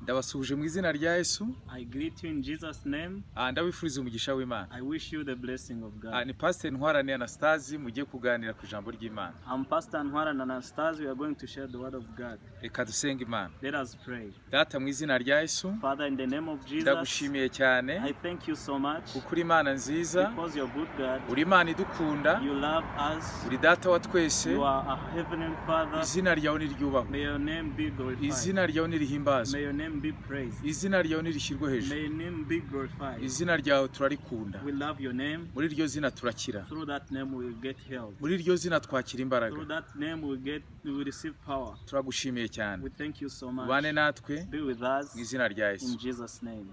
Ndabasuje mu izina rya Yesu. I greet you in Jesus' name. Ndabifuriza umugisha w'Imana. I wish you the blessing of God. Ni Pastor Ntwarane Anastase mugiye kuganira ku ijambo ry'Imana. I'm Pastor Ntwarane Anastase. We are going to share the word of God. Reka dusenge Imana. Let us pray. Data mu izina rya Yesu. Father, in the name of Jesus, ndagushimiye cyane. I thank you so much. Ukuri Imana nziza. Because you're good God. Uri Imana idukunda. You love us. Uri data wa twese. You are a heavenly Father. Izina ryawe niryubahwe. May your name be glorified. Izina ryawe nirihimbazwe. May your name be praised. Izina ryawe nirishyirwe hejuru. May your name be glorified. Izina ryawe turarikunda. We love your name. Muri iryo zina turakira. Through that name we will get help. Muri iryo zina twakira imbaraga. Through that name we will receive power. Turagushimiye cyane. We thank you so much. Bane natwe. Be with us. Mu izina rya Yesu. In Jesus' name.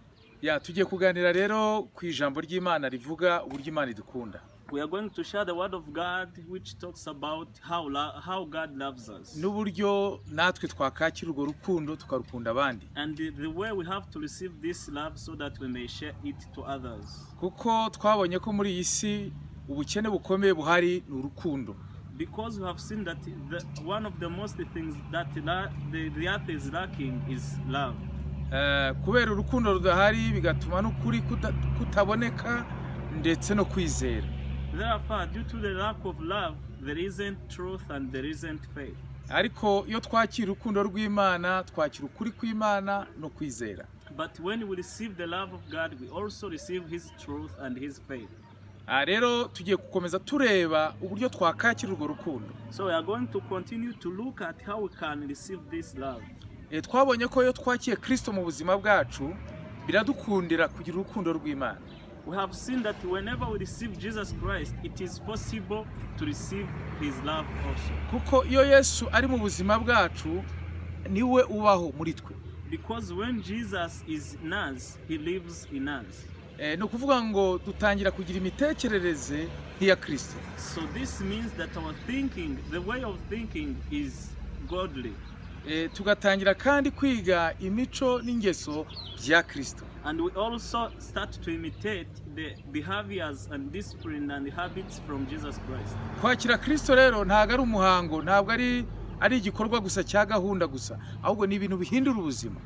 Tugiye kuganira rero ku ijambo ry'Imana rivuga uburyo Imana idukunda. We are going to share the word of God which talks about how God loves us. N'uburyo natwe twakakira urwo rukundo tukarukunda abandi. And the way we have to receive this love so that we may share it to others. Kuko twabonye ko muri iyi si ubukene bukomeye buhari ni urukundo. Because we have seen that one of the most things that the earth is lacking is love. Kubera urukundo rudahari bigatuma n'ukuri kutaboneka ndetse no kwizera. Therefore, due to the lack of love, there isn't truth and there isn't faith. Ariko iyo twakira urukundo rw'Imana twakira ukuri kw'Imana no kwizera. But when we receive the love of God, we also receive His truth and His faith. Rero tugiye gukomeza tureba uburyo twakakira urwo rukundo. So we are going to continue to look at how we can receive this love. Twabonye ko iyo twakiye Kristo mu buzima bwacu biradukundira kugira urukundo rw'Imana. We have seen that whenever we receive Jesus Christ, it is possible to receive His love also. Kuko iyo Yesu ari mu buzima bwacu niwe ubaho muri twe. Because when Jesus is in us, He lives in us. No kuvuga ngo dutangira kugira imitekerereze nk'iya Kristo. So this means that our thinking, the way of thinking is godly. Tugatangira kandi kwiga imico n'ingeso bya Kristo. And we also start to imitate the behaviors and discipline and habits from Jesus Christ. Kwakira Kristo rero ntago ari umuhango, ntabwo ari igikorwa gusa cya gahunda gusa, ahubwo ni ibintu bihindura ubuzima.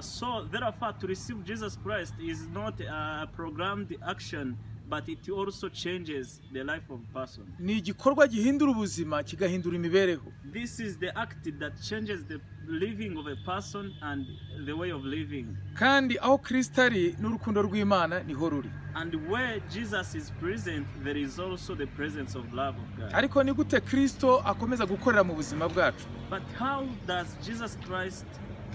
So therefore to receive Jesus Christ is not a programmed action, but it also changes the life of a person. Ni igikorwa gihindura ubuzima kigahindura imibereho. This is the act that changes the living of a person and the way of living. Kandi aho Kristo ari n'urukundo rw'Imana niho ruri. And where Jesus is present, there is also the presence of love of God. Ariko ni gute Kristo akomeza gukorera mu buzima bwacu? But how does Jesus Christ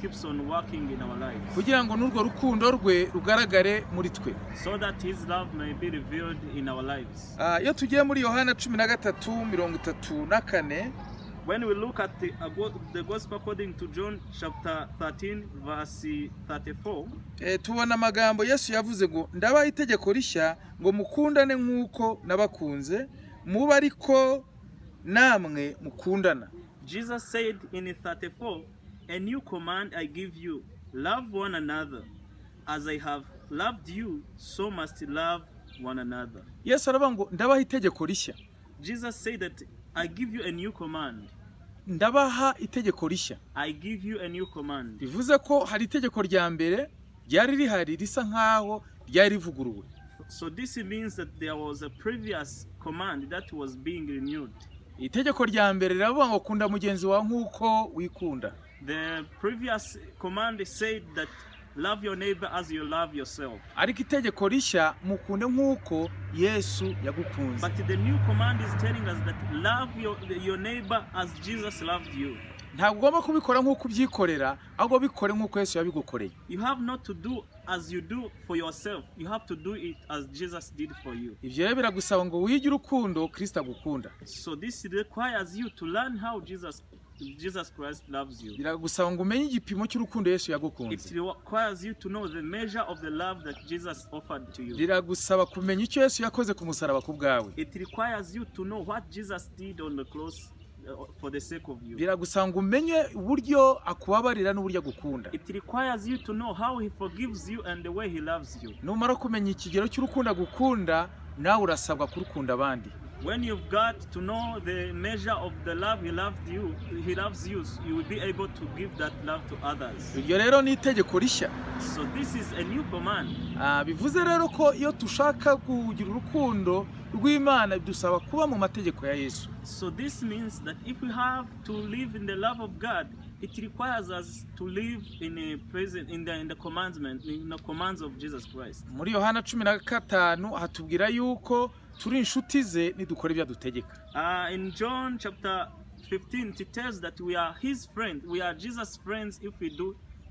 keeps on working in our lives? Kugira ngo n'urwo rukundo rwe rugaragare muri twe. So that His love may be revealed in our lives. Iyo tugiye muri Yohana 13:34. When we look at the gospel according to John chapter 13 verse 34, tubona amagambo Yesu yavuze ngo ndabaha itegeko rishya ngo mukundane nkuko nabakunze muba ariko namwe mukundana. Jesus said in 34, a new command I give you, love one another. As I have loved you, so must love one another. Yesu aravuga ngo ndabaha itegeko rishya. Jesus said that I give you a new command. Ndabaha itegeko rishya. I give you a new command. Bivuze ko hari itegeko rya mbere ryari rihari risa nkaho ryari rivuguruwe. So this means that there was a previous command that was being renewed. Itegeko rya mbere riravuga ngo kunda mugenzi wawe nkuko wikunda. The previous command said that love your neighbor as you love yourself. Ariko itegeko rishya mukunde nkuko Yesu yagukunze. But the new command is telling us that love your neighbor as Jesus loved you. Ntabwo ugomba kubikora nkuko ubyikorera, ahubwo bikore nkuko Yesu yabigukoreye. You have not to do as you do for yourself. You have to do it as Jesus did for you. Ivyo rero biragusaba ngo wige urukundo Kristo agukunda. So this requires you to learn how Jesus Christ loves you. Biragusaba ngo umenye igipimo cy'urukundo Yesu yagukunze. It requires you to know the measure of the love that Jesus offered to you. Biragusaba kumenya icyo Yesu yakoze ku musaraba ku bwawe. It requires you to know what Jesus did on the cross for the sake of you. Biragusaba ngo umenye uburyo akubabarira n'uburyo agukunda. It requires you to know how He forgives you and the way He loves you. Numara kumenya ikigero cy'urukundo agukunda, nawe urasabwa kurukunda abandi. When you've got to know the measure of the love he loves you, you will be able to give that love to others. iryo rero ni itegeko rishya. So this is a new command. Bivuze rero ko iyo dushaka kugira urukundo rw'Imana dusaba kuba mu mategeko ya Yesu. So this means that if we have to live in the love of God, it requires us to live in the commands of Jesus Christ. Muri Yohana 15 hatubwira yuko turi inshuti ze nidukora ibyo adutegeka. In John chapter 15 it tells that we are his friends, we are Jesus' friends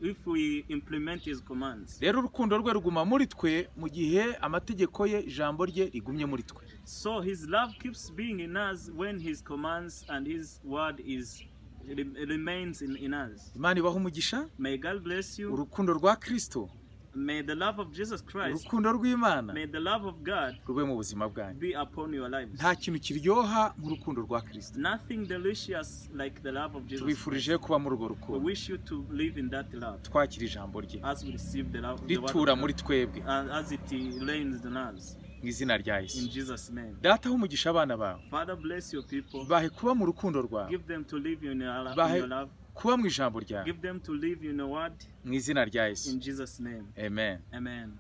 if we implement his commands. Rero urukundo rwe ruguma muri twe mu gihe amategeko ye ijambo rye rigumye muri twe. So his love keeps being in us when his commands and his word remains in us. Imana ibaho umugisha. May God bless you. Urukundo rwa Kristo, may the love of Jesus Christ, urukundo rw'Imana, may the love of God rube mu buzima bwanyu. be upon your lives. Nta kintu kiryoha nk'urukundo rwa Kristo. Nothing delicious like the love of Jesus Christ. Tubifurije kuba muri urwo We rukundo. wish you to live in that love Twakira ijambo rye as we receive the love, the word ritura of muri God, twebwe as it reigns in us. mu izina rya In Yesu. Jesus' name. Data aho umugisha abana bawe, Father, bless your people. bahe kuba mu rukundo rwawe, Give them to live in your bahe love. kuba mu ijambo ryawe Give them to live in your word. mu izina rya Yesu. In Jesus' name. Amen. Amen.